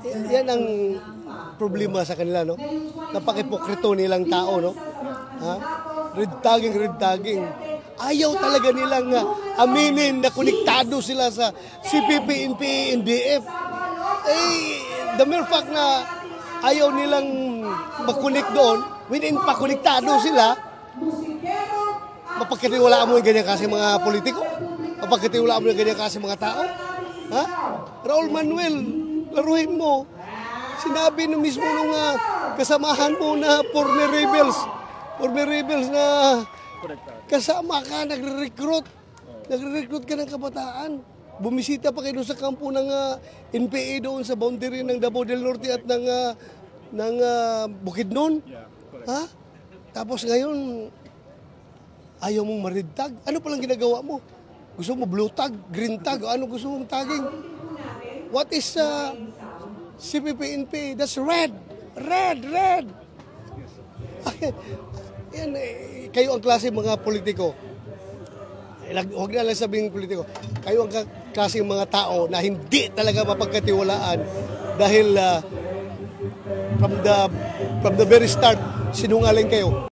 Yan ang problema sa kanila, no? Napaka-ipokrito nilang tao, no? Ha? Red tagging. Ayaw talaga nilang aminin na konektado sila sa CPP, NPA, NBF. The mere fact na ayaw nilang mag-connect doon, within pa-konektado sila, mapagkatiwalaan mo yung ganyan kasi mga politiko? Mapagkatiwalaan mo yung ganyan kasi mga tao? Ha? Raul Manuel, laruin mo. Sinabi na mismo nung kasamahan mo na former rebels na kasama ka, nagre-recruit ka ng kabataan. Bumisita pa kayo doon sa kampo ng NPA doon sa boundary ng Davao del Norte at ng Bukidnon. Ha? Tapos ngayon, ayaw mong ma-red tag? Ano palang ginagawa mo? Gusto mo blue tag, green tag, ano gusto mong tagging? What is CPP, NPA? That's red. Red. Yan, kayo ang klase mga politiko. Huwag na lang sabing politiko. Kayo ang klase mga tao na hindi talaga mapagkatiwalaan dahil from the very start, sinungaling kayo.